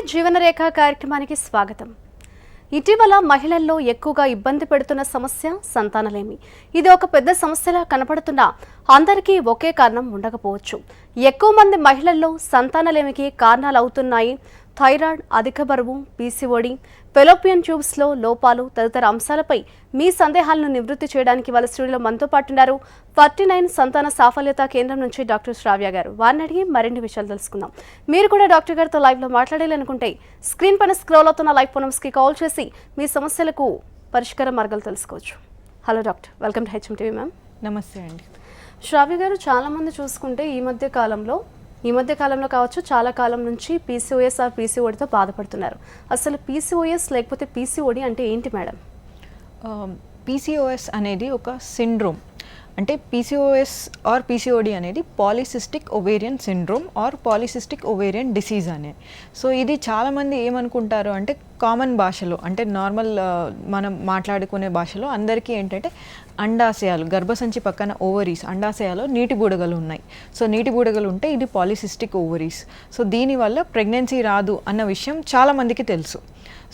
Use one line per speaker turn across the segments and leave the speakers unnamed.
జీవనరేఖ కార్యక్రమానికి స్వాగతం. ఇటీవల మహిళల్లో ఎక్కువగా ఇబ్బంది పెడుతున్న సమస్య సంతానలేమి. ఇది ఒక పెద్ద సమస్యలా కనపడుతున్నా అందరికీ ఒకే కారణం ఉండకపోవచ్చు. ఎక్కువ మంది మహిళల్లో సంతానలేమికి కారణాలు అవుతున్నాయి థైరాయిడ్, అధిక బరువు, పీసీఓడి, ఫెలోపియన్ ట్యూబ్స్లో లోపాలు తదితర అంశాలపై మీ సందేహాలను నివృత్తి చేయడానికి వాళ్ళ స్టూడియోలో మనతో పాటున్నారు 49 సంతాన సాఫల్యత కేంద్రం నుంచి డాక్టర్ శ్రావ్య గారు. వారిని అడిగి మరిన్ని విషయాలు తెలుసుకుందాం. మీరు కూడా డాక్టర్ గారితో లైవ్లో మాట్లాడాలనుకుంటే స్క్రీన్ పైన స్క్రోల్ అవుతున్న లైవ్ ఫోన్ నంబర్స్కి కాల్ చేసి మీ సమస్యలకు పరిష్కార మార్గాలు తెలుసుకోవచ్చు. Hello doctor, welcome to HM TV ma'am.
నమస్తే అండి.
శ్రావ్య గారు, చాలామంది చూసుకుంటే ఈ మధ్య కాలంలో కావచ్చు, చాలా కాలం నుంచి పీసీఓఎస్ ఆర్ పీసీఓడితో బాధపడుతున్నారు. అసలు పీసీఓఎస్ లేకపోతే పీసీఓడి అంటే ఏంటి మేడం?
పీసీఓఎస్ అనేది ఒక సిండ్రోమ్. అంటే పీసీఓఎస్ ఆర్ పీసీఓడి అనేది polycystic ovarian syndrome are polycystic ovarian disease అనేది. సో ఇది చాలామంది ఏమనుకుంటారు అంటే కామన్ భాషలో, అంటే నార్మల్ మనం మాట్లాడుకునే భాషలో అందరికీ ఏంటంటే అండాశయాలు, గర్భసంచి పక్కన ఓవరీస్, అండాశయాలు నీటి బుడగలు ఉన్నాయి. సో నీటి బుడగలు ఉంటే ఇది పాలిసిస్టిక్ ఓవరీస్. సో దీనివల్ల ప్రెగ్నెన్సీ రాదు అన్న విషయం చాలామందికి తెలుసు.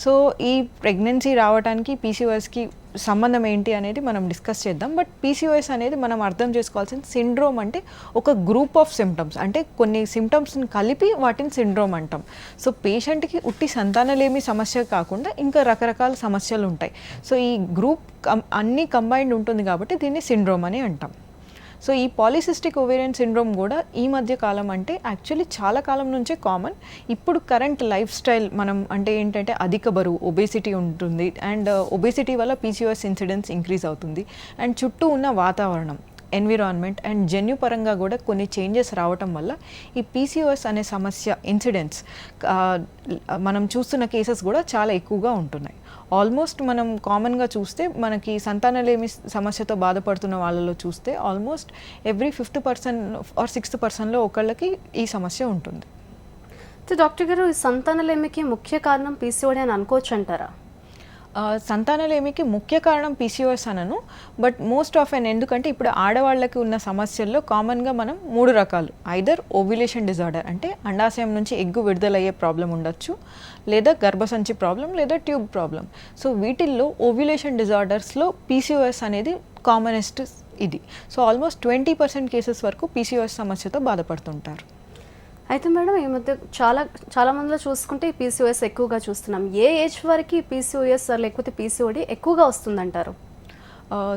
సో ఈ ప్రెగ్నెన్సీ రావడానికి పీసీఓఎస్కి సంబంధం ఏంటి అనేది మనం డిస్కస్ చేద్దాం. బట్ పీసీఓఎస్ అనేది మనం అర్థం చేసుకోవాల్సిన సిండ్రోమ్ అంటే ఒక గ్రూప్ ఆఫ్ సిమ్టమ్స్, అంటే కొన్ని సిమ్టమ్స్ని కలిపి వాటిని సిండ్రోమ్ అంటాం. సో పేషెంట్కి ఉట్టి సంతానలేమి సమస్య కాకుండా ఇంకా రకరకాల సమస్యలు ఉంటాయి. సో ఈ గ్రూప్ అన్నీ కంబైన్డ్ ఉంటుంది కాబట్టి దీన్ని సిండ్రోమ్ అని అంటాం. సో ఈ పాలిసిస్టిక్ ఓవేరియన్ సిండ్రోమ్ కూడా ఈ మధ్య కాలం, అంటే యాక్చువల్లీ చాలా కాలం నుంచే కామన్. ఇప్పుడు కరెంట్ లైఫ్ స్టైల్ మనం అంటే ఏంటంటే అధిక బరువు, ఒబేసిటీ ఉంటుంది. అండ్ ఒబేసిటీ వల్ల పీసీఓఎస్ ఇన్సిడెన్స్ ఇంక్రీజ్ అవుతుంది. అండ్ చుట్టూ ఉన్న వాతావరణం, ఎన్విరాన్మెంట్ అండ్ జన్యుపరంగా కూడా కొన్ని చేంజెస్ రావటం వల్ల ఈ పీసీఓఎస్ అనే సమస్య ఇన్సిడెన్స్ మనం చూస్తున్న కేసెస్ కూడా చాలా ఎక్కువగా ఉంటున్నాయి. ఆల్మోస్ట్ మనం కామన్గా చూస్తే మనకి సంతానలేమి సమస్యతో బాధపడుతున్న వాళ్ళలో చూస్తే almost every 5th person or 6th personలో ఒకళ్ళకి ఈ సమస్య ఉంటుంది.
డాక్టర్ గారు, ఈ సంతానలేమికి ముఖ్య కారణం పీసీఓడి అని అనుకోవచ్చు అంటారా?
సంతానలేమికి ముఖ్య కారణం పీసీఓఎస్ అనను, బట్ మోస్ట్ ఆఫ్ ఎందుకంటే ఇప్పుడు ఆడవాళ్ళకి ఉన్న సమస్యల్లో కామన్గా మనం 3 రకాలు. ఐదర్ ఓవ్యులేషన్ డిజార్డర్, అంటే అండాశయం నుంచి ఎగ్గు విడుదలయ్యే ప్రాబ్లం ఉండొచ్చు, లేదా గర్భసంచి ప్రాబ్లం, లేదా ట్యూబ్ ప్రాబ్లం. సో వీటిల్లో ఓవ్యులేషన్ డిజార్డర్స్లో పీసీఓఎస్ అనేది కామనెస్ట్ ఇది. సో ఆల్మోస్ట్ 20% కేసెస్ వరకు పీసీఓఎస్ సమస్యతో బాధపడుతుంటారు.
అయితే మేడం, ఈ మధ్య చాలా మందిలో చూసుకుంటే ఈ పీసీఓఎస్ ఎక్కువగా చూస్తున్నాం. ఏ ఏజ్ వరకు పీసీఓఎస్ లేకపోతే పీసీఓడి ఎక్కువగా వస్తుందంటారు?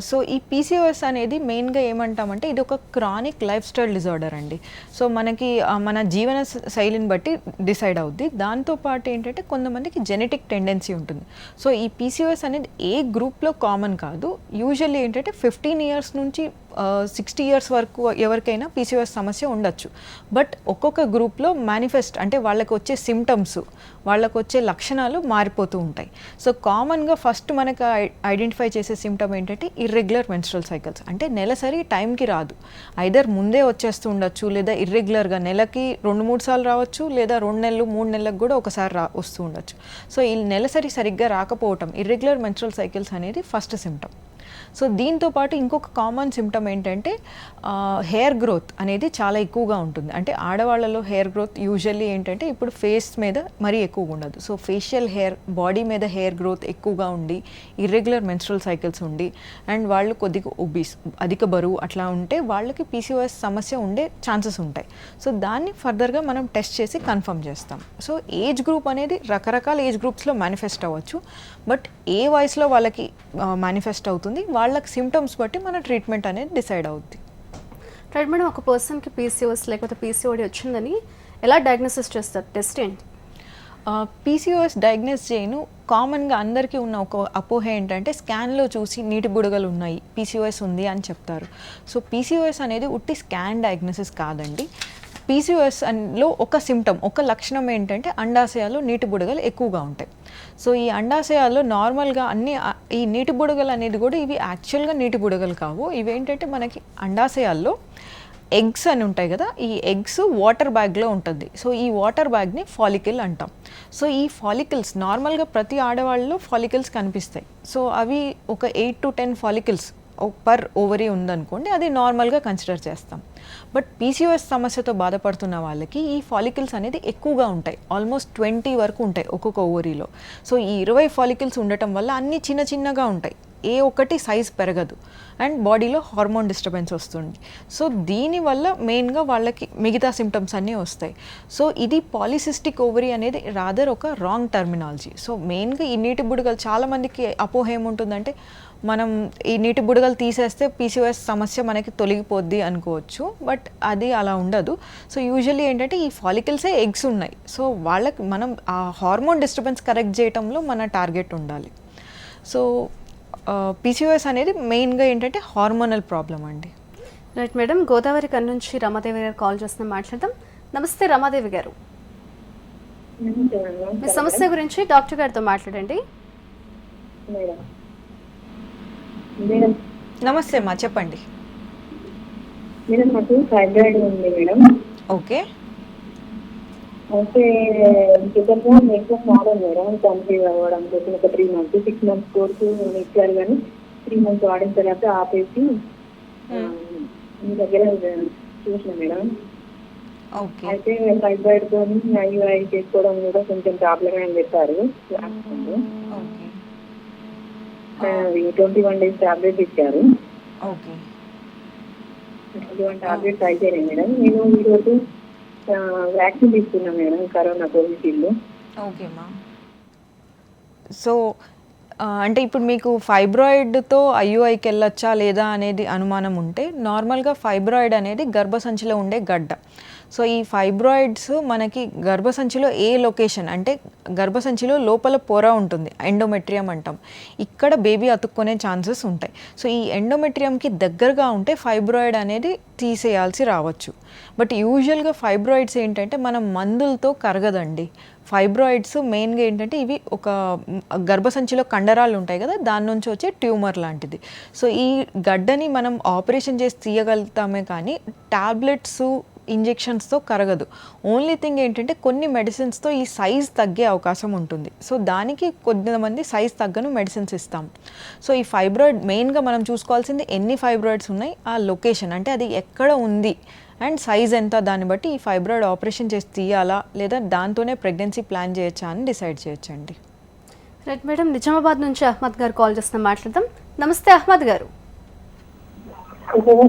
సో ఈ పీసీఓఎస్ అనేది మెయిన్గా ఏమంటామంటే ఇది ఒక క్రానిక్ లైఫ్ స్టైల్ డిజార్డర్ అండి. సో మనకి మన జీవన శైలిని బట్టి డిసైడ్ అవుద్ది. దాంతోపాటు ఏంటంటే కొంతమందికి జెనెటిక్ టెండెన్సీ ఉంటుంది. సో ఈ పీసీఓఎస్ అనేది ఏ గ్రూప్లో కామన్ కాదు. యూజువల్లీ ఏంటంటే 15 years నుంచి 60 years వరకు ఎవరికైనా పీసీఓఎస్ సమస్య ఉండొచ్చు. బట్ ఒక్కొక్క గ్రూప్లో మేనిఫెస్ట్, అంటే వాళ్ళకి వచ్చే సిమ్టమ్స్, వాళ్ళకు వచ్చే లక్షణాలు మారిపోతూ ఉంటాయి. సో కామన్గా ఫస్ట్ మనకు ఐడెంటిఫై చేసే సిమ్టమ్ ఏంటంటే ఇర్రెగ్యులర్ మెన్స్ట్రల్ సైకిల్స్, అంటే నెలసరి టైంకి రాదు. ఐదర్ ముందే వచ్చేస్తూ ఉండొచ్చు, లేదా ఇర్రెగ్యులర్గా నెలకి 2-3 సార్లు రావచ్చు, లేదా 2 నెలలు 3 నెలలకు కూడా ఒకసారి వస్తూ ఉండొచ్చు. సో ఈ నెలసరి సరిగ్గా రాకపోవటం, ఇర్రెగ్యులర్ మెన్స్ట్రల్ సైకిల్స్ అనేది ఫస్ట్ సిమ్టమ్. సో దీంతో పాటు ఇంకొక కామన్ సిమ్టమ్ ఏంటంటే హెయిర్ గ్రోత్ అనేది చాలా ఎక్కువగా ఉంటుంది. అంటే ఆడవాళ్ళలో హెయిర్ గ్రోత్ యూజువల్లీ ఏంటంటే ఇప్పుడు ఫేస్ మీద మరీ ఎక్కువగా ఉండదు. సో ఫేషియల్ హెయిర్, బాడీ మీద హెయిర్ గ్రోత్ ఎక్కువగా ఉండి, ఇర్రెగ్యులర్ మెన్స్ట్రల్ సైకిల్స్ ఉండి, అండ్ వాళ్ళు కొద్దిగా ఒబీస్, అధిక బరువు అట్లా ఉంటే వాళ్ళకి పీసీఓఎస్ సమస్య ఉండే ఛాన్సెస్ ఉంటాయి. సో దాన్ని ఫర్దర్గా మనం టెస్ట్ చేసి కన్ఫర్మ్ చేస్తాం. సో ఏజ్ గ్రూప్ అనేది రకరకాల ఏజ్ గ్రూప్స్లో మేనిఫెస్ట్ అవ్వచ్చు. బట్ ఏ వయసులో వాళ్ళకి మేనిఫెస్ట్ అవుతుంది, వాళ్ళకి సిమ్టమ్స్ బట్టి మన ట్రీట్మెంట్ అనేది డిసైడ్ అవుద్ది.
రైట్ మేడం, ఒక పర్సన్కి పీసీఓఎస్ లేకపోతే పీసీఓడి వచ్చిందని ఎలా డయాగ్నోసిస్ చేస్తారు? టెస్ట్ ఏంటి?
పీసీఓఎస్ డయాగ్నోస్ చేయను కామన్గా అందరికీ ఉన్న ఒక అపోహ ఏంటంటే స్కాన్లో చూసి నీటి బుడగలు ఉన్నాయి, పీసీఓఎస్ ఉంది అని చెప్తారు. సో పీసీఓఎస్ అనేది ఉట్టి స్కాన్ డయాగ్నోసిస్ కాదండి. పీసీఓఎస్లో ఒక సిమ్టమ్, ఒక లక్షణం ఏంటంటే అండాశయాలు నీటి బుడగలు ఎక్కువగా ఉంటాయి. సో ఈ అండాశయాల్లో నార్మల్గా ఈ నీటి బుడగలు అనేది కూడా ఇవి యాక్చువల్గా నీటి బుడగలు కావు. ఇవేంటంటే మనకి అండాశయాల్లో ఎగ్స్ అని ఉంటాయి కదా, ఈ ఎగ్స్ వాటర్ బ్యాగ్లో ఉంటుంది. సో ఈ వాటర్ బ్యాగ్ని ఫాలికల్ అంటాం. సో ఈ ఫాలికల్స్ నార్మల్గా ప్రతి ఆడవాళ్ళలో ఫాలికల్స్ కనిపిస్తాయి. సో అవి ఒక 8 to 10 ఫాలికల్స్ పర్ ఓవరీ ఉందనుకోండి, అది నార్మల్గా కన్సిడర్ చేస్తాం. బట్ పీసీఓఎస్ సమస్యతో బాధపడుతున్న వాళ్ళకి ఈ ఫాలికల్స్ అనేది ఎక్కువగా ఉంటాయి, ఆల్మోస్ట్ 20 వరకు ఉంటాయి ఒక్కొక్క ఓవరీలో. సో ఈ 20 ఫాలికల్స్ ఉండటం వల్ల అన్నీ చిన్న చిన్నగా ఉంటాయి, ఏ ఒక్కటి సైజ్ పెరగదు అండ్ బాడీలో హార్మోన్ డిస్టర్బెన్స్ వస్తుంది. సో దీనివల్ల మెయిన్గా వాళ్ళకి మిగతా సిమ్టమ్స్ అన్నీ వస్తాయి. సో ఇది పాలిసిస్టిక్ ఓవరీ అనేది రాదర్ ఒక రాంగ్ టర్మినాలజీ. సో మెయిన్గా ఈ నీటి బుడగలు చాలామందికి అపోహ ఏముంటుందంటే మనం ఈ నీటి బుడగలు తీసేస్తే పీసీఓఎస్ సమస్య మనకి తొలగిపోద్ది అనుకోవచ్చు, బట్ అది అలా ఉండదు. సో యూజువల్లీ ఏంటంటే ఈ ఫాలికల్సే ఎగ్స్ ఉన్నాయి, సో వాళ్ళకి మనం ఆ హార్మోన్ డిస్టర్బెన్స్ కరెక్ట్ చేయడంలో మన టార్గెట్ ఉండాలి. సో పీసీఓఎస్ అనేది మెయిన్గా ఏంటంటే హార్మోనల్ ప్రాబ్లం అండి.
రైట్ మేడం, గోదావరి కన్ నుంచి రమాదేవి గారు కాల్ చేస్తున్నాం, మాట్లాడదాం. నమస్తే రమాదేవి గారు, మీ సమస్య గురించి డాక్టర్ గారితో మాట్లాడండి.
నమస్తే అమ్మా, చెప్పండి.
మేడం నాకు థైరాయిడ్ ఉంది మేడం.
ఓకే.
అయితే ఇంకొకరు ఎక్కువ కావాలి మేడం, కన్సీవ్ అవ్వడం కోసం ఒక 3 months 6 months కోర్సు ఇచ్చారు, కానీ 3 months వాడిన తర్వాత ఆపేసి మీ దగ్గర చూసిన మేడం.
ఓకే.
అయితే థైరాయిడ్ తో ఐయుఐ చేసుకోవడం కూడా కొంచెం ప్రాబ్లమ్ అని చెప్పారు. 21 days టాబ్లెట్ ఇచ్చారు.
ఓకే.
21 టాబ్లెట్స్ అయిపోయినాయి మేడం. నేను ఈరోజు వ్యాక్సిన్ తీసుకున్నాను మేడం, కరోనా కోవిషీల్డ్.
ఓకే అమ్మా. సో అంటే ఇప్పుడు మీకు ఫైబ్రాయిడ్తో ఐయుఐకి వెళ్ళొచ్చా లేదా అనేది అనుమానం ఉంటే, నార్మల్గా ఫైబ్రాయిడ్ అనేది గర్భసంచిలో ఉండే గడ్డ. సో ఈ ఫైబ్రాయిడ్స్ మనకి గర్భసంచిలో ఏ లొకేషన్ అంటే గర్భసంచిలో లోపల పొర ఉంటుంది, ఎండోమెట్రియం అంటాం, ఇక్కడ బేబీ అతుక్కునే ఛాన్సెస్ ఉంటాయి. సో ఈ ఎండోమెట్రియంకి దగ్గరగా ఉంటే ఫైబ్రాయిడ్ అనేది తీసేయాల్సి రావచ్చు. బట్ యూజువల్గా ఫైబ్రాయిడ్స్ ఏంటంటే మనం మందులతో కరగదండి. ఫైబ్రాయిడ్స్ మెయిన్గా ఏంటంటే ఇవి ఒక గర్భసంచిలో కండరాలు ఉంటాయి కదా, దాని నుంచి వచ్చే ట్యూమర్ లాంటిది. సో ఈ గడ్డని మనం ఆపరేషన్ చేసి తీయగలుగుతామే కానీ టాబ్లెట్స్ ఇంజెక్షన్స్తో కరగదు. ఓన్లీ థింగ్ ఏంటంటే కొన్ని మెడిసిన్స్తో ఈ సైజ్ తగ్గే అవకాశం ఉంటుంది. సో దానికి కొంతమంది సైజ్ తగ్గను మెడిసిన్స్ ఇస్తాం. సో ఈ ఫైబ్రాయిడ్ మెయిన్గా మనం చూసుకోవాల్సింది ఎన్ని ఫైబ్రాయిడ్స్ ఉన్నాయి, ఆ లొకేషన్ అంటే అది ఎక్కడ ఉంది అండ్ సైజ్ ఎంత, దాన్ని బట్టి ఈ ఫైబ్రాయిడ్ ఆపరేషన్ చేసి తీయాలా లేదా దాంతోనే ప్రెగ్నెన్సీ ప్లాన్ చేయొచ్చా అని డిసైడ్ చేయొచ్చండి.
రైట్ మేడం, నిజామాబాద్ నుంచి అహ్మద్ గారు కాల్ చేస్తున్నాం, మాట్లాడదాం. నమస్తే అహ్మద్ గారు,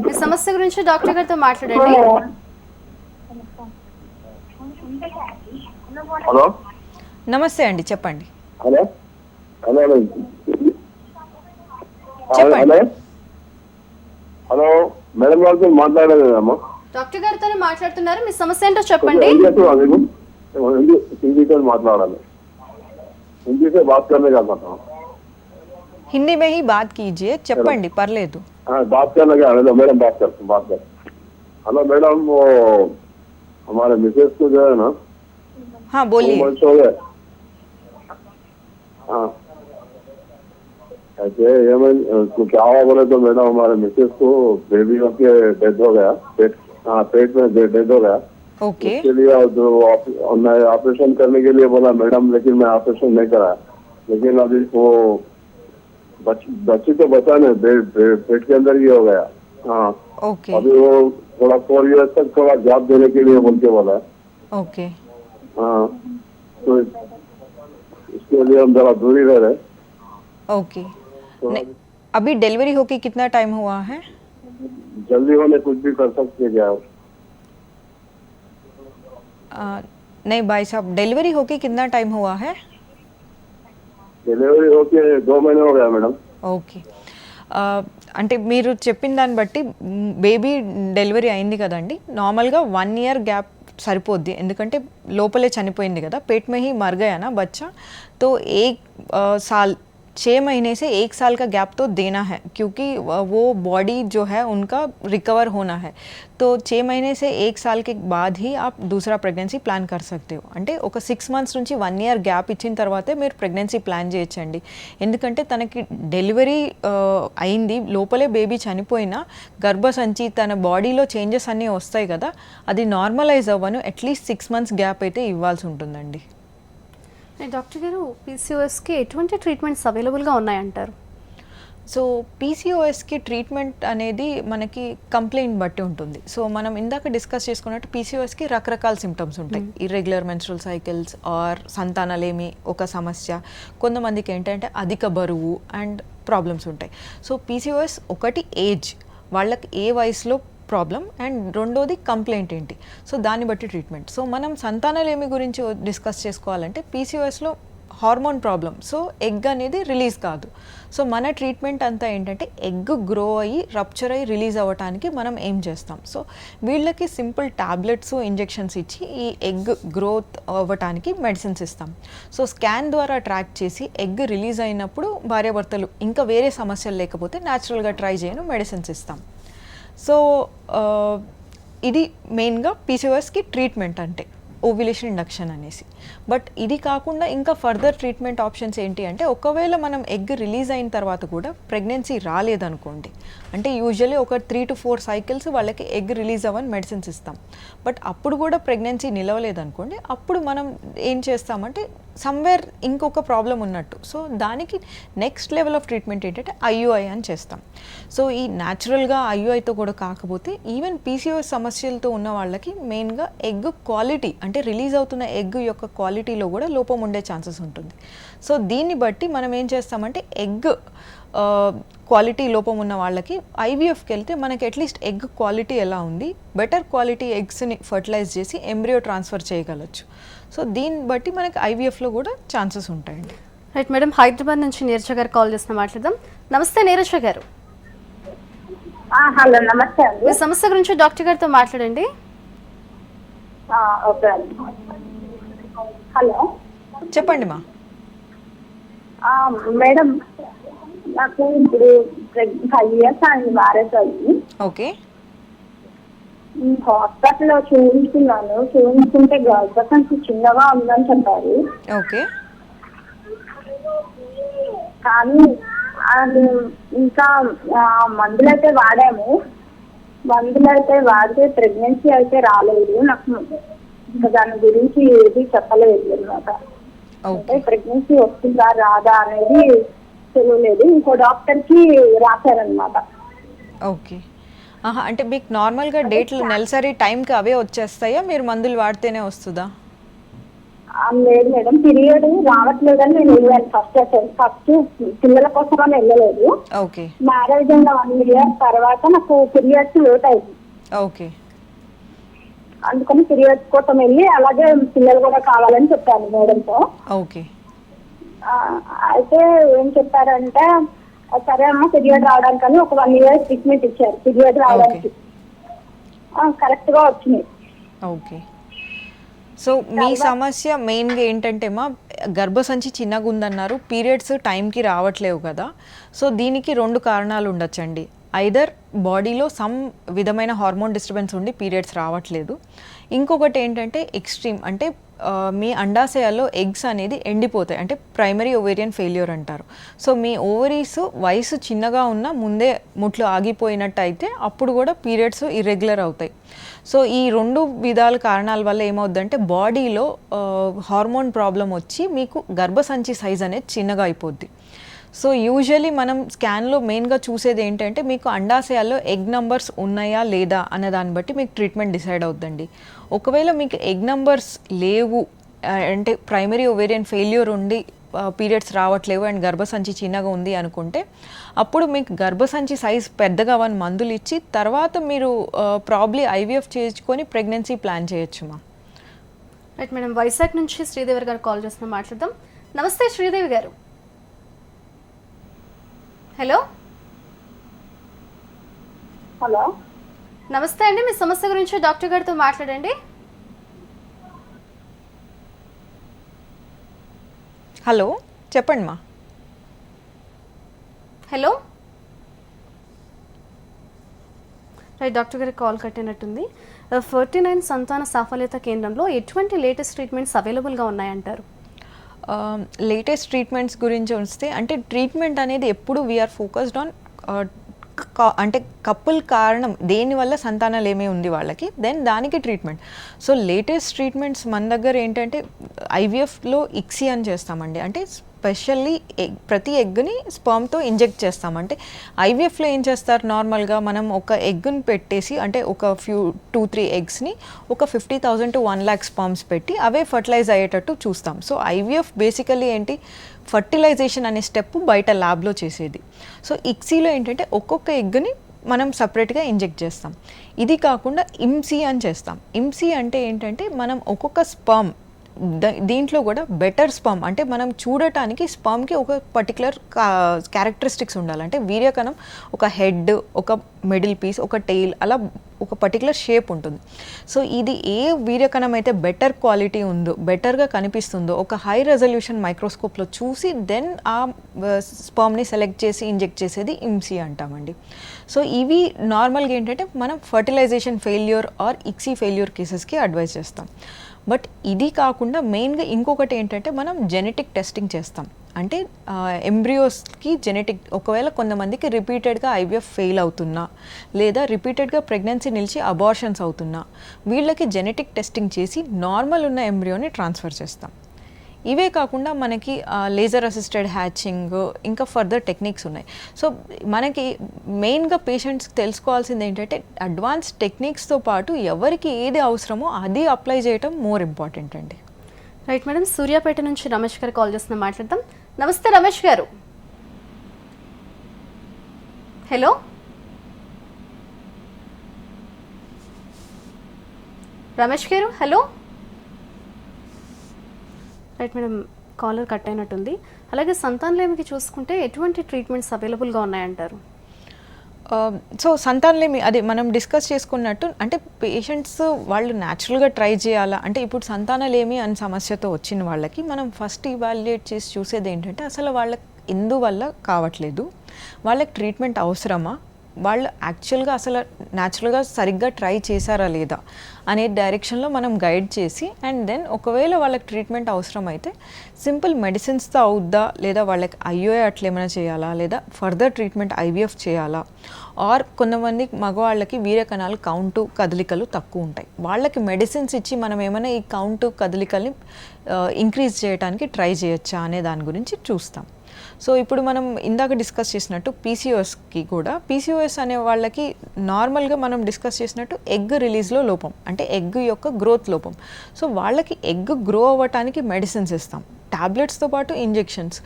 మీ సమస్య గురించి డాక్టర్ గారితో మాట్లాడండి.
హలో,
నమస్తే అండి, చెప్పండి.
హలో హలో
చెప్పండి.
హలో హలో మేడం గారితో మాట్లాడలేదమ్మా.
డాక్టర్ గారితోనే మాట్లాడుతున్నారు, మీ సమస్య ఏంటో చెప్పండి.
హిందీతో మాట్లాడాలి, హిందీతో బాత్ करने का पता
హిందీ మే హీ బాత్ కీజియే, చెప్పండి, పర్లేదు.
बात करने का हेलो मैडम बात कर हेलो मैडम, वो हमारे मिसेस को जो है ना,
हाँ बोलिए.
हो गए. हाँ ऐसे ये क्या हुआ बोले तो मैडम हमारे मिसेस को बेबी के डेथ हो गया, पेट में डेथ हो गया.
ओके.
उसके लिए जो ऑपरेशन करने के लिए बोला मैडम, लेकिन मैं ऑपरेशन नहीं कराया. लेकिन अभी वो बच्ची तो बचा नहीं, पेट के अंदर ही हो गया. हाँ
ओके.
अभी वो थोड़ा 4 years तक थोड़ा गैप देने के लिए बोल के बोला है.
ओके.
हाँ तो इसके लिए हम जरा दूरी रह रहे.
ओके. अभी डिलीवरी होके कितना टाइम हुआ है?
जल्दी होने कुछ भी कर सकते क्या?
नहीं भाई साहब, डिलीवरी होके कितना टाइम हुआ है?
डिलीवरी होके 2 महीने हो गया मैडम.
ఓకే. అంటే మీరు చెప్పిన దాన్ని బట్టి బేబీ డెలివరీ అయింది కదండి, నార్మల్గా 1 year గ్యాప్ సరిపోద్ది, ఎందుకంటే లోపలే చనిపోయింది కదా, पेट में ही मर गया ना बच्चा, तो 1 साल 6 महीने से 1 साल का गैप तो देना है, क्योंकि वो बॉडी जो है उनका रिकवर होना है. तो 6 महीने से 1 साल के बाद ही आप दूसरा ప్రెగ్నెన్సీ ప్లాన్ कर सकते हो. అంటే ఒక 6 months నుంచి 1 year గ్యాప్ ఇచ్చిన తర్వాతే మీరు ప్రెగ్నెన్సీ ప్లాన్ చేయొచ్చండి. ఎందుకంటే తనకి డెలివరీ అయింది, లోపలే బేబీ చనిపోయినా గర్భసంచి తన బాడీలో చేంజెస్ అన్నీ వస్తాయి కదా, అది నార్మలైజ్ అవ్వను అట్లీస్ట్ 6 months గ్యాప్ అయితే ఇవ్వాల్సి ఉంటుందండి.
డాక్టర్ గారు, పీసీఓఎస్కి ఎటువంటి ట్రీట్మెంట్స్ అవైలబుల్గా ఉన్నాయంటారు?
సో పీసీఓఎస్కి ట్రీట్మెంట్ అనేది మనకి కంప్లైంట్ బట్టి ఉంటుంది. సో మనం ఇందాక డిస్కస్ చేసుకున్నట్టు పీసీఓఎస్కి రకరకాల సిమ్టమ్స్ ఉంటాయి. ఇర్రెగ్యులర్ మెన్స్ట్రువల్ సైకిల్స్ ఆర్ సంతానలేమి ఒక సమస్య, కొంతమందికి ఏంటంటే అధిక బరువు అండ్ ప్రాబ్లమ్స్ ఉంటాయి. సో పీసీఓఎస్ ఒకటి ఏజ్, వాళ్ళకి ఏ వయసులో ప్రాబ్లం, అండ్ రెండోది కంప్లైంట్ ఏంటి, సో దాన్ని బట్టి ట్రీట్మెంట్. సో మనం సంతానలేమి గురించి డిస్కస్ చేసుకోవాలంటే పీసీఓఎస్లో హార్మోన్ ప్రాబ్లం, సో ఎగ్ అనేది రిలీజ్ కాదు. సో మన ట్రీట్మెంట్ అంతా ఏంటంటే ఎగ్ గ్రో అయ్యి రప్చర్ అయ్యి రిలీజ్ అవ్వడానికి మనం ఏం చేస్తాం. సో వీళ్ళకి సింపుల్ టాబ్లెట్స్ ఇంజెక్షన్స్ ఇచ్చి ఈ ఎగ్ గ్రోత్ అవ్వటానికి మెడిసిన్స్ ఇస్తాం. సో స్కాన్ ద్వారా ట్రాక్ చేసి ఎగ్ రిలీజ్ అయినప్పుడు భార్యాభర్తలు ఇంకా వేరే సమస్యలు లేకపోతే న్యాచురల్గా ట్రై చేయను మెడిసిన్స్ ఇస్తాం. సో ఇది మెయిన్గా పీసీఓఎస్కి ట్రీట్మెంట్ అంటే ఓవ్యులేషన్ ఇండక్షన్ అనేసి. బట్ ఇది కాకుండా ఇంకా ఫర్దర్ ట్రీట్మెంట్ ఆప్షన్స్ ఏంటి అంటే, ఒకవేళ మనం ఎగ్ రిలీజ్ అయిన తర్వాత కూడా ప్రెగ్నెన్సీ రాలేదనుకోండి, అంటే యూజువల్లీ ఒక 3 to 4 సైకిల్స్ వాళ్ళకి ఎగ్ రిలీజ్ అవ్వని మెడిసిన్స్ ఇస్తాం. బట్ అప్పుడు కూడా ప్రెగ్నెన్సీ నిలవలేదనుకోండి, అప్పుడు మనం ఏం చేస్తామంటే సమ్వేర్ ఇంకొక ప్రాబ్లం ఉన్నట్టు. సో దానికి నెక్స్ట్ లెవెల్ ఆఫ్ ట్రీట్మెంట్ ఏంటంటే ఐయుఐ అని చేస్తాం. సో ఈ న్యాచురల్గా ఐయుఐతో కూడా కాకపోతే ఈవెన్ పీసీఓఎస్ సమస్యలతో ఉన్న వాళ్ళకి మెయిన్గా ఎగ్ క్వాలిటీ, అంటే రిలీజ్ అవుతున్న ఎగ్ యొక్క క్వాలిటీలో కూడా లోపం ఉండే ఛాన్సెస్ ఉంటుంది. సో దీన్ని బట్టి మనం ఏం చేస్తామంటే ఎగ్ క్వాలిటీ లోపం ఉన్న వాళ్ళకి ఐవీఎఫ్కి వెళ్తే మనకి అట్లీస్ట్ ఎగ్ క్వాలిటీ ఎలా ఉంది, బెటర్ క్వాలిటీ ఎగ్స్ని ఫర్టిలైజ్ చేసి ఎంబ్రియో ట్రాన్స్ఫర్ చేయగలచ్చు. సో దీన్ని బట్టి మనకి ఐవీఎఫ్లో కూడా ఛాన్సెస్ ఉంటాయండి.
రైట్ మేడం, హైదరాబాద్ నుంచి నీరజ గారు కాల్ చేసిన మాట్లాడదాం. నమస్తే నీరజ గారు.
హలో, నమస్తే అండి.
మీ సమస్య గురించి డాక్టర్ గారితో మాట్లాడండి.
ఓకే అండి. హలో,
చెప్పండి మా.
మేడం, నాకు ఇప్పుడు 5 years అయింది మ్యారేజ్ అయ్యి.
ఓకే.
హాస్పిటల్లో చూపించుకుంటే గర్భసంచి చిన్నగా ఉందని చెప్పారు.
ఓకే.
కానీ అది ఇంకా మందులైతే వాడాము. మందులైతే వాడితే ప్రెగ్నెన్సీ అయితే రాలేదు. నాకు ఇంకా దాని గురించి ఏది చెప్పలేదు అన్నమాట. అంటే ప్రెగ్నెన్సీ వస్తుందా రాదా అనేది తెలియలేదు. ఇంకో డాక్టర్ కి రాశారనమాట.
ఓకే. అంటే మీకు నార్మల్గా డేట్లు నెలసరి టైంకి అవే వచ్చేస్తాయా, మీరు మందులు వాడితేనే వస్తుందా?
లేదు మేడం, పీరియడ్ రావట్లేదని నేను వెళ్ళాను. ఫస్ట్ పిల్లల కోసం అని వెళ్ళలేదు.
ఓకే.
మ్యారేజ్ అయిన 1 year తర్వాత నాకు పీరియడ్స్ లేట్ అయింది.
ఓకే.
అందుకని పీరియడ్స్ కోసం వెళ్ళి అలాగే పిల్లలు కూడా కావాలని చెప్పాను మేడంతో.
ఓకే.
అయితే ఏం చెప్పారంటే, సరే అమ్మ పీరియడ్ రావడానికి ఒక 1 year ట్రీట్మెంట్ ఇచ్చారు. పీరియడ్ రావడానికి కరెక్ట్ గా వచ్చినాయి.
ఓకే. సో మీ సమస్య మెయిన్గా ఏంటంటే మా గర్భసంచి చిన్నగా ఉందన్నారు, పీరియడ్స్ టైంకి రావట్లేవు కదా. సో దీనికి 2 కారణాలు ఉండొచ్చండి. ఐదర్ బాడీలో సమ్ విధమైన హార్మోన్ డిస్టర్బెన్స్ ఉండి పీరియడ్స్ రావట్లేదు. ఇంకొకటి ఏంటంటే ఎక్స్ట్రీమ్, అంటే మీ అండాశయాల్లో ఎగ్స్ అనేది ఎండిపోతాయి, అంటే ప్రైమరీ ఓవేరియన్ ఫెయిల్యూర్ అంటారు. సో మీ ఓవరీస్ వయసు చిన్నగా ఉన్న ముందే ముట్లు ఆగిపోయినట్టు అయితే అప్పుడు కూడా పీరియడ్స్ ఇర్రెగ్యులర్ అవుతాయి. సో ఈ 2 విధాల కారణాల వల్ల ఏమవుద్దంటే బాడీలో హార్మోన్ ప్రాబ్లం వచ్చి మీకు గర్భసంచి సైజ్ అనేది చిన్నగా అయిపోద్ది. సో యూజువలీ మనం స్కాన్లో మెయిన్గా చూసేది ఏంటంటే మీకు అండాశయాల్లో ఎగ్ నంబర్స్ ఉన్నాయా లేదా అనే దాన్ని బట్టి మీకు ట్రీట్మెంట్ డిసైడ్ అవుతుందండి. ఒకవేళ మీకు ఎగ్ నంబర్స్ లేవు, అంటే ప్రైమరీ ఓవేరియన్ ఫెయిల్యూర్ ఉండి పీరియడ్స్ రావట్లేవు అండ్ గర్భసంచి చిన్నగా ఉంది అనుకుంటే అప్పుడు మీకు గర్భసంచి సైజ్ పెద్దగా అవని మందులు ఇచ్చి తర్వాత మీరు ప్రాబ్లీ ఐవీఎఫ్ చేసుకొని ప్రెగ్నెన్సీ ప్లాన్ చేయొచ్చు మా.
రైట్ మేడం, వైజాగ్ నుంచి శ్రీదేవి గారు కాల్ చేస్తున్నా మాట్లాడదాం. నమస్తే శ్రీదేవి గారు. హలో.
హలో,
నమస్తే అండి, మీ సమస్య గురించి డాక్టర్ గారితో మాట్లాడండి.
హలో, చెప్పండి మా.
హలో. రైట్, డాక్టర్ గారికి కాల్ కట్టినట్టుంది. 49 సంతాన సాఫల్యత కేంద్రంలో ఎటువంటి లేటెస్ట్ ట్రీట్మెంట్స్ అవైలబుల్గా ఉన్నాయంటారు?
లేటెస్ట్ ట్రీట్మెంట్స్ గురించి వస్తే, అంటే ట్రీట్మెంట్ అనేది ఎప్పుడు వీఆర్ ఫోకస్డ్ ఆన్ అంటే కపుల్ కారణం దేనివల్ల సంతానాలు ఏమీ ఉంది వాళ్ళకి, దెన్ దానికి ట్రీట్మెంట్. సో లేటెస్ట్ ట్రీట్మెంట్స్ మన దగ్గర ఏంటంటే ఐవీఎఫ్లో ఇక్సీ అని చేస్తామండి, అంటే స్పెషల్లీ ప్రతి ఎగ్ని స్పర్మ్తో ఇంజెక్ట్ చేస్తాం. అంటే ఐవీఎఫ్లో ఏం చేస్తారు, నార్మల్గా మనం ఒక ఎగ్ని పెట్టేసి అంటే ఒక 2-3 ఎగ్స్ని ఒక 50,000 to 1 lakh స్పర్మ్స్ పెట్టి అవే ఫర్టిలైజ్ అయ్యేటట్టు చూస్తాం. సో ఐవీఎఫ్ బేసికల్లీ ఏంటి, ఫర్టిలైజేషన్ అనే స్టెప్ బయట ల్యాబ్లో చేసేది. సో ఇక్సీలో ఏంటంటే ఒక్కొక్క ఎగ్ని మనం సపరేట్గా ఇంజెక్ట్ చేస్తాం. ఇది కాకుండా ఇమ్సీ అని చేస్తాం. ఇమ్సీ అంటే ఏంటంటే మనం ఒక్కొక్క స్పర్మ్ దీంట్లో కూడా బెటర్ స్పర్మ్ అంటే మనం చూడటానికి స్పర్మ్కి ఒక పర్టికులర్ క్యారెక్టరిస్టిక్స్ ఉండాలి. అంటే వీర్యకణం ఒక హెడ్, ఒక మిడిల్ పీస్, ఒక టెయిల్, అలా ఒక పర్టికులర్ షేప్ ఉంటుంది. సో ఇది ఏ వీర్యకణం అయితే బెటర్ క్వాలిటీ ఉందో, బెటర్గా కనిపిస్తుందో ఒక హై రెజల్యూషన్ మైక్రోస్కోప్లో చూసి దెన్ ఆ స్పర్మ్ని సెలెక్ట్ చేసి ఇంజెక్ట్ చేసేది ఇమ్సీ అంటామండి. సో ఇవి నార్మల్గా ఏంటంటే మనం fertilisation failure or ICSI failure కేసెస్కి అడ్వైజ్ చేస్తాం. బట్ ఇది కాకుండా మెయిన్గా ఇంకొకటి ఏంటంటే మనం జెనెటిక్ టెస్టింగ్ చేస్తాం. అంటే ఎంబ్రియోస్కి జెనెటిక్, ఒకవేళ కొంతమందికి రిపీటెడ్గా ఐవీఎఫ్ ఫెయిల్ అవుతున్నా లేదా రిపీటెడ్గా ప్రెగ్నెన్సీ నిలిచి అబార్షన్స్ అవుతున్నా వీళ్ళకి జెనెటిక్ టెస్టింగ్ చేసి నార్మల్ ఉన్న ఎంబ్రియోని ట్రాన్స్ఫర్ చేస్తాం. ఇవే కాకుండా మనకి లేజర్ అసిస్టెడ్ హ్యాచింగ్, ఇంకా ఫర్దర్ టెక్నిక్స్ ఉన్నాయి. సో మనకి మెయిన్గా పేషెంట్స్కి తెలుసుకోవాల్సింది ఏంటంటే అడ్వాన్స్ టెక్నిక్స్తో పాటు ఎవరికి ఏది అవసరమో అది అప్లై చేయటం మోర్ ఇంపార్టెంట్ అండి.
రైట్ మేడం, సూర్యాపేట నుంచి రమేష్ గారు కాల్ చేస్తున్నా, మాట్లాడదాం. నమస్తే రమేష్ గారు. హలో రమేష్ గారు, hello. Right madam, caller cut అయినట్టుంది. అలాగే సంతానలేమికి చూసుకుంటే ఎటువంటి ట్రీట్మెంట్స్ అవైలబుల్గా ఉన్నాయంటారు?
సో సంతానలేమి అదే మనం డిస్కస్ చేసుకున్నట్టు అంటే పేషెంట్స్ వాళ్ళు న్యాచురల్గా ట్రై చేయాలా అంటే ఇప్పుడు సంతానలేమి అనే సమస్యతో వచ్చిన వాళ్ళకి మనం ఫస్ట్ ఇవాల్యుయేట్ చేసి చూసేది ఏంటంటే అసలు వాళ్ళకి ఎందువల్ల కావట్లేదు, వాళ్ళకి ట్రీట్మెంట్ అవసరమా, వాళ్ళు యాక్చువల్గా అసలు న్యాచురల్గా సరిగ్గా ట్రై చేశారా లేదా అనే డైరెక్షన్లో మనం గైడ్ చేసి అండ్ దెన్ ఒకవేళ వాళ్ళకి ట్రీట్మెంట్ అవసరం అయితే సింపుల్ మెడిసిన్స్తో అవుద్దా లేదా వాళ్ళకి ఐఓఏ అట్లేమైనా చేయాలా లేదా ఫర్దర్ ట్రీట్మెంట్ ఐవీఎఫ్ చేయాలా, ఆర్ కొంతమంది మగవాళ్ళకి వీర్యకణాలు కౌంటు కదలికలు తక్కువ ఉంటాయి, వాళ్ళకి మెడిసిన్స్ ఇచ్చి మనం ఏమైనా ఈ కౌంటు కదలికల్ని ఇంక్రీజ్ చేయడానికి ట్రై చేయొచ్చా అనే దాని గురించి చూస్తాం. సో ఇప్పుడు మనం ఇందాక డిస్కస్ చేసినట్టు పీసీఓఎస్కి కూడా పీసీఓఎస్ అనే వాళ్ళకి నార్మల్గా మనం డిస్కస్ చేసినట్టు ఎగ్ రిలీజ్లో లోపం అంటే ఎగ్ యొక్క గ్రోత్ లోపం. సో వాళ్ళకి ఎగ్ గ్రో అవ్వటానికి మెడిసిన్స్ ఇస్తాం, టాబ్లెట్స్తో పాటు ఇంజెక్షన్స్.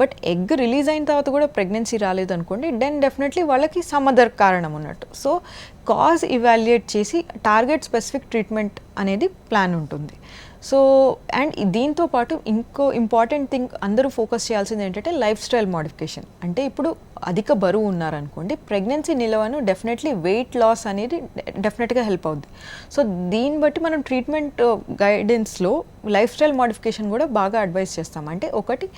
బట్ ఎగ్ రిలీజ్ అయిన తర్వాత కూడా ప్రెగ్నెన్సీ రాలేదు అనుకోండి, దెన్ డెఫినెట్లీ వాళ్ళకి సమ్ అదర్ కారణం ఉన్నట్టు. సో కాజ్ ఇవాల్యుయేట్ చేసి టార్గెట్ స్పెసిఫిక్ ట్రీట్మెంట్ అనేది ప్లాన్ ఉంటుంది. సో అండ్ దీంతో పాటు ఇంకో ఇంపార్టెంట్ థింగ్ అందరూ ఫోకస్ చేయాల్సింది ఏంటంటే లైఫ్ స్టైల్ మోడిఫికేషన్. అంటే ఇప్పుడు అధిక బరువు ఉన్నారనుకోండి, ప్రెగ్నెన్సీ నిలవను డెఫినెట్లీ వెయిట్ లాస్ అనేది డెఫినెట్గా హెల్ప్ అవుద్ది. సో దీన్ని బట్టి మనం ట్రీట్మెంట్ గైడెన్స్లో లైఫ్ స్టైల్ మోడిఫికేషన్ కూడా బాగా అడ్వైస్ చేస్తాం. అంటే ఒకటి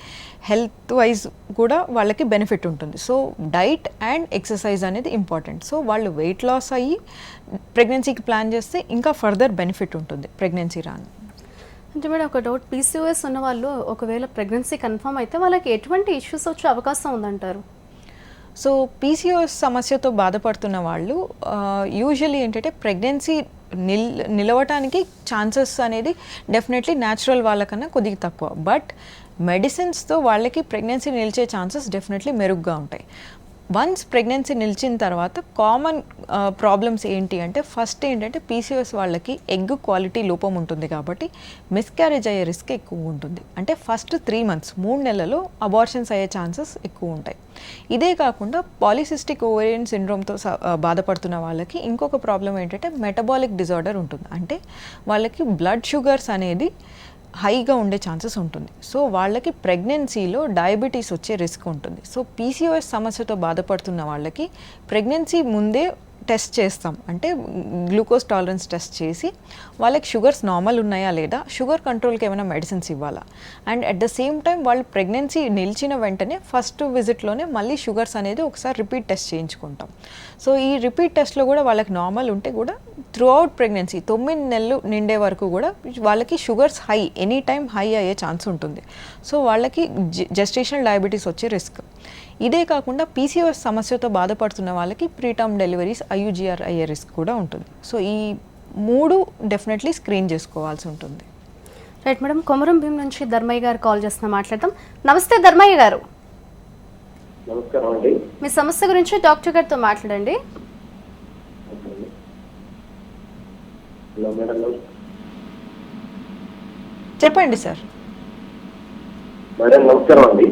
హెల్త్ వైజ్ కూడా వాళ్ళకి బెనిఫిట్ ఉంటుంది. సో డైట్ అండ్ ఎక్సర్సైజ్ అనేది ఇంపార్టెంట్. సో వాళ్ళు వెయిట్ లాస్ అయ్యి ప్రెగ్నెన్సీకి ప్లాన్ చేస్తే ఇంకా ఫర్దర్ బెనిఫిట్ ఉంటుంది ప్రెగ్నెన్సీ రాను.
అంటే మేడం ఒక డౌట్, పీసీఓఎస్ ఉన్న వాళ్ళు ఒకవేళ ప్రెగ్నెన్సీ కన్ఫర్మ్ అయితే వాళ్ళకి ఎటువంటి ఇష్యూస్ వచ్చే అవకాశం ఉందంటారు?
సో పీసీఓఎస్ సమస్యతో బాధపడుతున్న వాళ్ళు యూజువల్లీ ఏంటంటే ప్రెగ్నెన్సీ నిలవటానికి ఛాన్సెస్ అనేది డెఫినెట్లీ న్యాచురల్ వాళ్ళకన్నా కొద్దిగా తక్కువ. బట్ మెడిసిన్స్తో వాళ్ళకి ప్రెగ్నెన్సీ నిలిచే ఛాన్సెస్ డెఫినెట్లీ మెరుగ్గా ఉంటాయి. వన్స్ ప్రెగ్నెన్సీ నిలిచిన తర్వాత కామన్ ప్రాబ్లమ్స్ ఏంటి అంటే ఫస్ట్ ఏంటంటే పీసీఓఎస్ వాళ్ళకి ఎగ్ క్వాలిటీ లోపం ఉంటుంది కాబట్టి మిస్క్యారేజ్ అయ్యే రిస్క్ ఎక్కువ ఉంటుంది. అంటే ఫస్ట్ 3 months 3 నెలల్లో అబార్షన్స్ అయ్యే ఛాన్సెస్ ఎక్కువ ఉంటాయి. ఇదే కాకుండా పాలిసిస్టిక్ ఓవేరియన్ సిండ్రోమ్తో బాధపడుతున్న వాళ్ళకి ఇంకొక ప్రాబ్లం ఏంటంటే మెటబాలిక్ డిజార్డర్ ఉంటుంది. అంటే వాళ్ళకి బ్లడ్ షుగర్స్ అనేది హైగా ఉండే ఛాన్సెస్ ఉంటుంది. సో వాళ్ళకి ప్రెగ్నెన్సీలో డయాబెటీస్ వచ్చే రిస్క్ ఉంటుంది. సో పీసీఓఎస్ సమస్యతో బాధపడుతున్న వాళ్ళకి ప్రెగ్నెన్సీ ముందే టెస్ట్ చేస్తాం, అంటే గ్లూకోజ్ టాలరెన్స్ టెస్ట్ చేసి వాళ్ళకి షుగర్స్ నార్మల్ ఉన్నాయా లేదా, షుగర్ కంట్రోల్కి ఏమైనా మెడిసిన్స్ ఇవ్వాలా, and at the same time వాళ్ళు ప్రెగ్నెన్సీ నిలిచిన వెంటనే ఫస్ట్ విజిట్లోనే మళ్ళీ షుగర్స్ అనేది ఒకసారి రిపీట్ టెస్ట్ చేయించుకుంటాం. సో ఈ రిపీట్ టెస్ట్లో కూడా వాళ్ళకి నార్మల్ ఉంటే కూడా త్రూ అవుట్ ప్రెగ్నెన్సీ 9 నెలలు నిండే వరకు కూడా వాళ్ళకి sugars high any time high అయ్యే ఛాన్స్ ఉంటుంది. సో వాళ్ళకి జెస్టేషనల్ డయాబెటీస్ వచ్చే రిస్క్. ఇదే కాకుండా పీసీఓఎస్ సమస్యతో బాధపడుతున్న వాళ్ళకి ప్రీటర్మ్ డెలివరీస్ ఐయుజిఆర్ అయ్యే రిస్క్ కూడా ఉంటుంది. సో ఈ 3 డెఫినెట్లీ స్క్రీన్ చేసుకోవాల్సి ఉంటుంది.
రైట్ మేడం, కొమరం భీం నుంచి ధర్మయ్య గారు కాల్ చేస్తున్నా, మాట్లాడదాం. నమస్తే ధర్మయ్య గారు.
నమస్కారం అండి.
మీ సమస్య గురించి డాక్టర్ గారితో మాట్లాడండి.
Hello madam.
చెప్పండి సార్.
మేడం నమస్కారం అండి.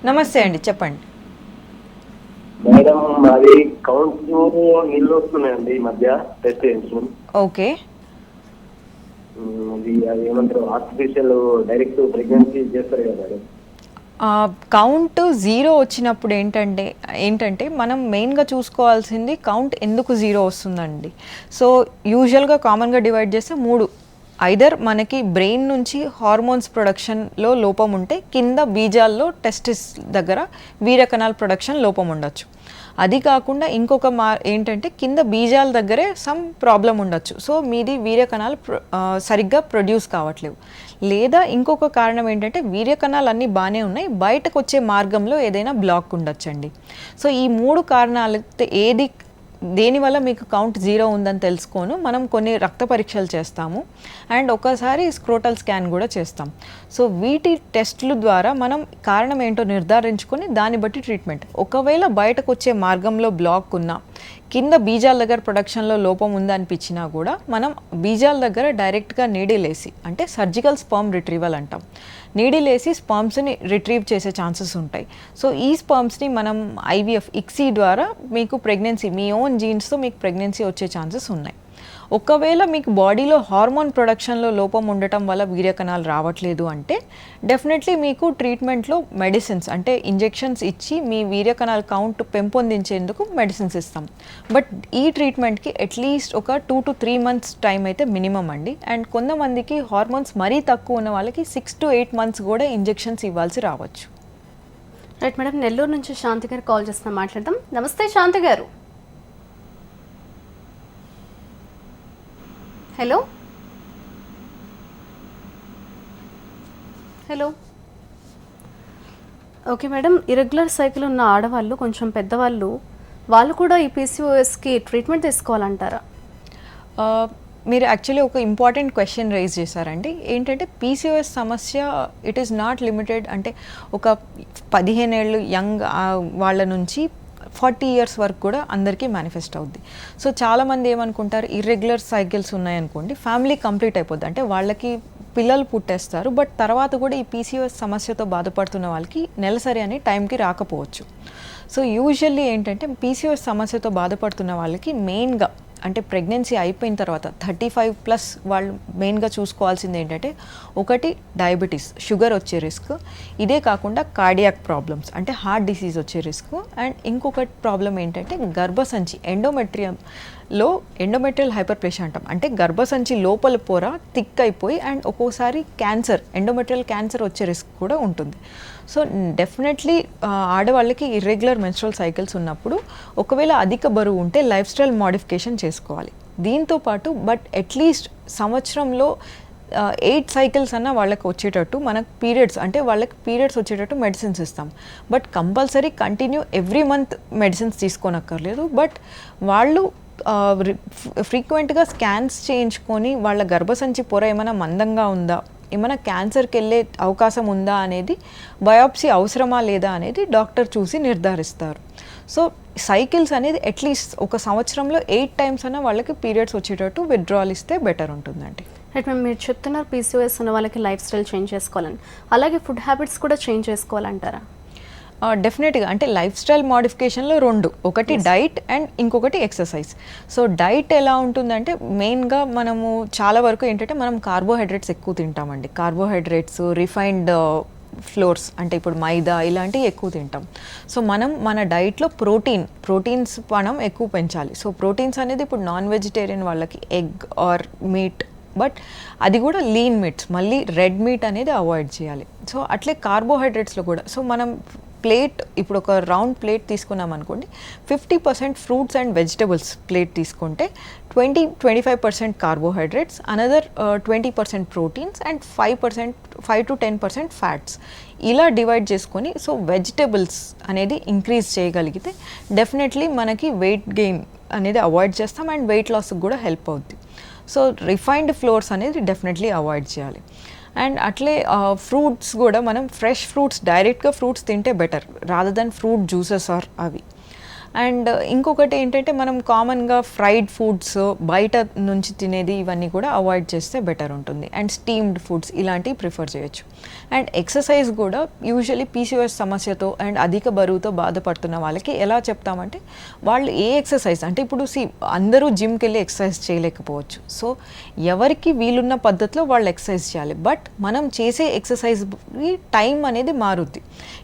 నమస్తే అండి, చెప్పండి.
మేడం మాది కౌంట్ నీళ్ళు వస్తున్నాయండి ఈ మధ్య టెస్ట్ చేయించాం.
ఓకే.
అది ఏమంటారు ఆర్టిఫిషియల్ డైరెక్ట్ ప్రెగ్నెన్సీ చేస్తారు కదా మేడం.
కౌంట్ 0 వచ్చినప్పుడు ఏంటంటే మనం మెయిన్గా చూసుకోవాల్సింది కౌంట్ ఎందుకు 0 వస్తుందండి. సో యూజువల్గా కామన్గా డివైడ్ చేస్తే 3. ఐదర్ మనకి బ్రెయిన్ నుంచి హార్మోన్స్ ప్రొడక్షన్లో లోపం ఉంటే కింద బీజాల్లో టెస్టిస్ దగ్గర వీర్యకణాల ప్రొడక్షన్ లోపం ఉండొచ్చు. అది కాకుండా ఇంకొక ఏంటంటే కింద బీజాల దగ్గరే సమ్ ప్రాబ్లం ఉండొచ్చు. సో మీది వీర్యకణాలు సరిగ్గా ప్రొడ్యూస్ కావట్లేవు. లేదా ఇంకొక కారణం ఏంటంటే వీర్యకణాలు అన్నీ బాగానే ఉన్నాయి, బయటకు వచ్చే మార్గంలో ఏదైనా బ్లాక్ ఉండొచ్చండి. సో ఈ 3 కారణాలు దేనివల్ల మీకు కౌంట్ 0 ఉందని తెలుసుకోను మనం కొన్ని రక్త పరీక్షలు చేస్తాము అండ్ ఒకసారి స్క్రోటల్ స్కాన్ కూడా చేస్తాం. సో వీటి టెస్టుల ద్వారా మనం కారణం ఏంటో నిర్ధారించుకొని దాన్ని బట్టి ట్రీట్మెంట్. ఒకవేళ బయటకు వచ్చే మార్గంలో బ్లాక్ ఉన్నా, కింద బీజాల దగ్గర ప్రొడక్షన్లో లోపం ఉందనిపించినా కూడా మనం బీజాల దగ్గర డైరెక్ట్గా నీడిలేసి, అంటే సర్జికల్ స్పర్మ్ రిట్రీవల్ అంటాం, నీడిలేసి స్పర్మ్స్ని రిట్రీవ్ చేసే ఛాన్సెస్ ఉంటాయి. సో ఈ స్పర్మ్స్ని మనం IVF ఇక్సీ ద్వారా మీకు ప్రెగ్నెన్సీ, మీ ఓన్ జీన్స్తో మీకు ప్రెగ్నెన్సీ వచ్చే ఛాన్సెస్ ఉన్నాయి. ఒకవేళ మీకు బాడీలో హార్మోన్ ప్రొడక్షన్లో లోపం ఉండటం వల్ల వీర్యకణాలు రావట్లేదు అంటే డెఫినెట్లీ మీకు ట్రీట్మెంట్లో మెడిసిన్స్, అంటే ఇంజెక్షన్స్ ఇచ్చి మీ వీర్యకణాల కౌంట్ పెంపొందించేందుకు మెడిసిన్స్ ఇస్తాం. బట్ ఈ ట్రీట్మెంట్కి అట్లీస్ట్ ఒక 2 to 3 months టైం అయితే మినిమం అండి. అండ్ కొంతమందికి హార్మోన్స్ మరీ తక్కువ ఉన్న వాళ్ళకి 6 to 8 months కూడా ఇంజెక్షన్స్ ఇవ్వాల్సి రావచ్చు.
రైట్ మేడం, నెల్లూరు నుంచి శాంతి గారు కాల్ చేస్తున్నా, మాట్లాడదాం. నమస్తే శాంతి గారు. Hello hello. Okay madam, irregular cycle ఉన్న ఆడవాళ్ళు, కొంచెం పెద్దవాళ్ళు, వాళ్ళు కూడా ఈ PCOSకి ట్రీట్మెంట్ తీసుకోవాలంటారా?
మీరు యాక్చువల్లీ ఒక ఇంపార్టెంట్ క్వశ్చన్ రైజ్ చేశారండి. ఏంటంటే PCOS సమస్య ఇట్ ఈస్ నాట్ లిమిటెడ్, అంటే ఒక 15 ఏళ్ళు యంగ్ వాళ్ళ నుంచి 40 years వరకు కూడా అందరికీ మేనిఫెస్ట్ అవుద్ది. సో చాలామంది ఏమనుకుంటారు, ఇర్రెగ్యులర్ సైకిల్స్ ఉన్నాయనుకోండి ఫ్యామిలీ కంప్లీట్ అయిపోద్ది, అంటే వాళ్ళకి పిల్లలు పుట్టేస్తారు, బట్ తర్వాత కూడా ఈ PCOS సమస్యతో బాధపడుతున్న వాళ్ళకి నెలసరి అని టైంకి రాకపోవచ్చు. సో యూజువల్లీ ఏంటంటే PCOS సమస్యతో బాధపడుతున్న వాళ్ళకి మెయిన్గా, అంటే ప్రెగ్నెన్సీ అయిపోయిన తర్వాత 35+ వాళ్ళు మెయిన్గా చూసుకోవాల్సింది ఏంటంటే, ఒకటి డయాబెటీస్, షుగర్ వచ్చే రిస్క్, ఇదే కాకుండా కార్డియాక్ ప్రాబ్లమ్స్ అంటే హార్ట్ డిసీజ్ వచ్చే రిస్క్, అండ్ ఇంకొకటి ప్రాబ్లం ఏంటంటే గర్భసంచి ఎండోమెట్రియల్ హైపర్ప్లేషియా అంటాం, అంటే గర్భసంచి లోపల పొర థిక్ అయిపోయి అండ్ ఒక్కోసారి క్యాన్సర్, ఎండోమెట్రియల్ క్యాన్సర్ వచ్చే రిస్క్ కూడా ఉంటుంది. సో డెఫినెట్లీ ఆడవాళ్ళకి ఇర్రెగ్యులర్ మెన్స్ట్రువల్ సైకిల్స్ ఉన్నప్పుడు ఒకవేళ అధిక బరువు ఉంటే లైఫ్ స్టైల్ మోడిఫికేషన్ చేసుకోవాలి. దీంతోపాటు బట్ అట్లీస్ట్ సంవత్సరంలో 8 cycles అన్న వాళ్ళకి వచ్చేటట్టు మనకు పీరియడ్స్, అంటే వాళ్ళకి పీరియడ్స్ వచ్చేటట్టు మెడిసిన్స్ ఇస్తాం. But compulsory continue every month medicines తీసుకోనక్కర్లేదు. బట్ వాళ్ళు ఫ్రీక్వెంట్గా స్కాన్స్ చేయించుకొని వాళ్ళ గర్భసంచి పొర ఏమైనా మందంగా ఉందా, ఏమైనా క్యాన్సర్కి వెళ్ళే అవకాశం ఉందా అనేది, బయాప్సీ అవసరమా లేదా అనేది డాక్టర్ చూసి నిర్ధారిస్తారు. సో సైకిల్స్ అనేది అట్లీస్ట్ ఒక సంవత్సరంలో 8 times అన్న వాళ్ళకి పీరియడ్స్ వచ్చేటట్టు విత్డ్రాల్ ఇస్తే బెటర్ ఉంటుందండి.
రైట్ మ్యామ్, మీరు చెప్తున్నారు PCOS ఉన్న వాళ్ళకి లైఫ్ స్టైల్ చేంజ్ చేసుకోవాలని, అలాగే ఫుడ్ హ్యాబిట్స్ కూడా చేంజ్ చేసుకోవాలంటారా?
డెఫినెట్గా, అంటే లైఫ్ స్టైల్ మోడిఫికేషన్లో 2, ఒకటి డైట్ అండ్ ఇంకొకటి ఎక్సర్సైజ్. సో డైట్ ఎలా ఉంటుందంటే మెయిన్గా మనము చాలా వరకు ఏంటంటే మనం కార్బోహైడ్రేట్స్ ఎక్కువ తింటామండి. కార్బోహైడ్రేట్స్, రిఫైన్డ్ ఫ్లోర్స్ అంటే ఇప్పుడు మైదా ఇలాంటివి ఎక్కువ తింటాం. సో మనం మన డైట్లో ప్రోటీన్స్ మనం ఎక్కువ పెంచాలి. సో ప్రోటీన్స్ అనేది ఇప్పుడు నాన్ వెజిటేరియన్ వాళ్ళకి ఎగ్ ఆర్ మీట్, బట్ అది కూడా లీన్ మీట్స్, మళ్ళీ రెడ్ మీట్ అనేది అవాయిడ్ చేయాలి. సో అట్లే కార్బోహైడ్రేట్స్లో కూడా, సో మనం ప్లేట్, ఇప్పుడు ఒక రౌండ్ ప్లేట్ తీసుకున్నాం అనుకోండి, 50% ఫ్రూట్స్ అండ్ వెజిటబుల్స్ ప్లేట్ తీసుకుంటే 20-25% carbohydrates, another 20% proteins and 5 to 10% fats, ఇలా డివైడ్ చేసుకొని సో వెజిటబుల్స్ అనేది ఇంక్రీజ్ చేయగలిగితే డెఫినెట్లీ మనకి వెయిట్ గెయిన్ అనేది అవాయిడ్ చేస్తాం అండ్ వెయిట్ లాస్కి కూడా హెల్ప్ అవుద్ది. సో రిఫైన్డ్ ఫ్లోర్స్ అనేది డెఫినెట్లీ అవాయిడ్ చేయాలి. అండ్ అట్లే ఫ్రూట్స్ కూడా మనం ఫ్రెష్ ఫ్రూట్స్ డైరెక్ట్గా ఫ్రూట్స్ తింటే better rather than fruit juices or అవి. అండ్ ఇంకొకటి ఏంటంటే మనం కామన్గా ఫ్రైడ్ ఫుడ్స్ బయట నుంచి తినేది ఇవన్నీ కూడా అవాయిడ్ చేస్తే బెటర్ ఉంటుంది. అండ్ స్టీమ్డ్ ఫుడ్స్ ఇలాంటివి ప్రిఫర్ చేయొచ్చు. అండ్ ఎక్సర్సైజ్ కూడా యూజువలీ పీసీఓఎస్ సమస్యతో అండ్ అధిక బరువుతో బాధపడుతున్న వాళ్ళకి ఎలా చెప్తామంటే వాళ్ళు ఏ ఎక్సర్సైజ్ అంటే ఇప్పుడు అందరూ జిమ్కి వెళ్ళి ఎక్సర్సైజ్ చేయలేకపోవచ్చు. సో ఎవరికి వీలున్న పద్ధతిలో వాళ్ళు ఎక్సర్సైజ్ చేయాలి. బట్ మనం చేసే ఎక్సర్సైజ్కి టైం అనేది మారుద్ది.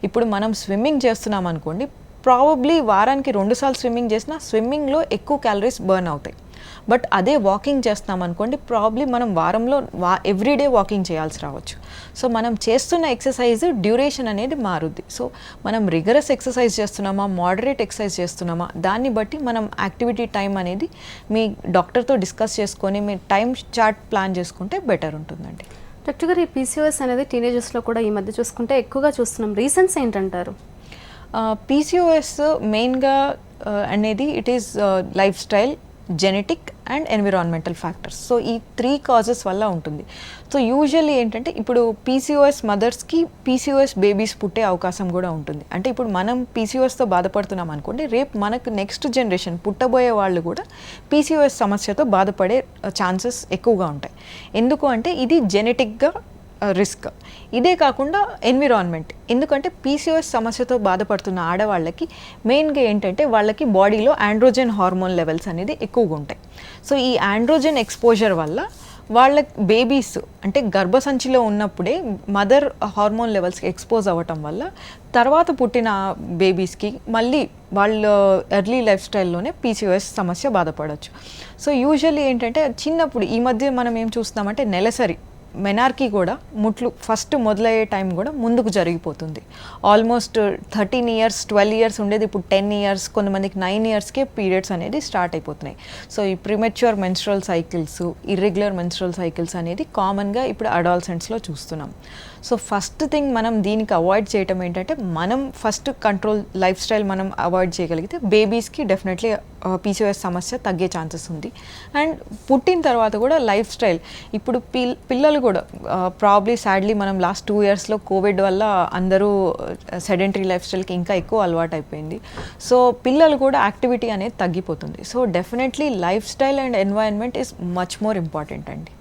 ఇప్పుడు మనం స్విమ్మింగ్ చేస్తున్నాం అనుకోండి, ప్రాబబ్లీ వారానికి 2 సార్లు స్విమ్మింగ్ చేసినా స్విమ్మింగ్లో ఎక్కువ క్యాలరీస్ బర్న్ అవుతాయి. బట్ అదే వాకింగ్ చేస్తున్నాం అనుకోండి, ప్రాబ్లీ మనం వారంలో ఎవ్రీడే వాకింగ్ చేయాల్సి రావచ్చు. సో మనం చేస్తున్న ఎక్సర్సైజ్ డ్యూరేషన్ అనేది మారుద్ది. సో మనం రిగరస్ ఎక్సర్సైజ్ చేస్తున్నామా, మోడరేట్ ఎక్సర్సైజ్ చేస్తున్నామా, దాన్ని బట్టి మనం యాక్టివిటీ టైం అనేది మీ డాక్టర్తో డిస్కస్ చేసుకొని మీ టైం చార్ట్ ప్లాన్ చేసుకుంటే బెటర్ ఉంటుందండి.
డాక్టర్ గారు, ఈ పీసీఓఎస్ అనేది టీనేజర్స్లో కూడా ఈ మధ్య చూసుకుంటే ఎక్కువగా చూస్తున్నాం. రీజన్స్ ఏంటంటారు?
పీసీఓఎస్ మెయిన్గా అనేది it is life style, genetic and environmental factors. So ఈ 3 కాజెస్ వల్ల ఉంటుంది. సో యూజువల్లీ ఏంటంటే ఇప్పుడు పీసీఓఎస్ మదర్స్కి పీసీఓఎస్ బేబీస్ పుట్టే అవకాశం కూడా ఉంటుంది. అంటే ఇప్పుడు మనం పీసీఓఎస్తో బాధపడుతున్నాం అనుకోండి, రేపు మనకు నెక్స్ట్ జనరేషన్ పుట్టబోయే వాళ్ళు కూడా పీసీఓఎస్ సమస్యతో బాధపడే ఛాన్సెస్ ఎక్కువగా ఉంటాయి. ఎందుకు అంటే ఇది జెనెటిక్గా రిస్క్. ఇదే కాకుండా ఎన్విరాన్మెంట్, ఎందుకంటే పీసీఓఎస్ సమస్యతో బాధపడుతున్న ఆడవాళ్ళకి మెయిన్గా ఏంటంటే వాళ్ళకి బాడీలో ఆండ్రోజెన్ హార్మోన్ లెవెల్స్ అనేది ఎక్కువగా ఉంటాయి. సో ఈ ఆండ్రోజెన్ ఎక్స్పోజర్ వల్ల వాళ్ళ బేబీస్ అంటే గర్భసంచిలో ఉన్నప్పుడే మదర్ హార్మోన్ లెవెల్స్కి ఎక్స్పోజ్ అవ్వటం వల్ల తర్వాత పుట్టిన బేబీస్కి మళ్ళీ వాళ్ళ ఎర్లీ లైఫ్ స్టైల్లోనే పీసీఓఎస్ సమస్య బాధపడవచ్చు. సో యూజువల్లీ ఏంటంటే చిన్నప్పుడు ఈ మధ్య మనం ఏం చూస్తున్నామంటే నెలసరి మెనార్కీ కూడా ఫస్ట్ మొదలయ్యే టైం కూడా ముందుకు జరిగిపోతుంది. ఆల్మోస్ట్ 13 ఇయర్స్ 12 ఇయర్స్ ఉండేది ఇప్పుడు 10 ఇయర్స్, కొంతమందికి 9 ఇయర్స్కే పీరియడ్స్ అనేది స్టార్ట్ అయిపోతున్నాయి. సో ఈ premature menstrual cycles, irregular menstrual cycles అనేది కామన్గా ఇప్పుడు అడాల్సెంట్స్లో చూస్తున్నాం. సో ఫస్ట్ థింగ్ మనం దీనికి అవాయిడ్ చేయటం ఏంటంటే మనం ఫస్ట్ కంట్రోల్ లైఫ్ స్టైల్ మనం అవాయిడ్ చేయగలిగితే బేబీస్కి డెఫినెట్లీ పీసీఓఎస్ సమస్య తగ్గే ఛాన్సెస్ ఉంది. అండ్ పుట్టిన తర్వాత కూడా లైఫ్ స్టైల్ ఇప్పుడు పిల్లలు కూడా ప్రాబ్లీ సాడ్లీ మనం లాస్ట్ 2 ఇయర్స్లో కోవిడ్ వల్ల అందరూ సెడెంటరీ లైఫ్ స్టైల్కి ఇంకా ఎక్కువ అలవాటు అయిపోయింది. సో పిల్లలు కూడా యాక్టివిటీ అనేది తగ్గిపోతుంది. So definitely life style and environment is much more important అండి.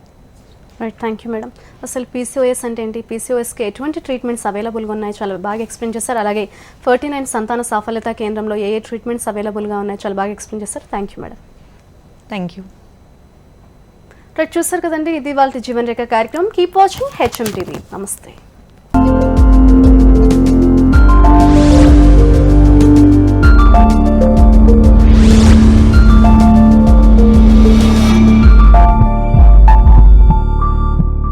Right, thank you madam. అసలు పీసీఓఎస్ అంటే ఏంటి, పీసీఓఎస్కి ఎటువంటి ట్రీట్మెంట్స్ అవైలబుల్గా ఉన్నాయి చాలా బాగా ఎక్స్ప్లెయిన్ చేస్తారు. అలాగే 49 సంతాన సాఫల్యత కేంద్రంలో ఏ ట్రీట్మెంట్స్ అవైలబుల్గా ఉన్నాయి చాలా బాగా ఎక్స్ప్లెయిన్ చేస్తారు. Thank you madam.
Thank you.
Right, చూస్తారు కదండి, ఇది వాళ్ళ జీవన్ రేఖ కార్యక్రమం. Keep watching HM TV. నమస్తే.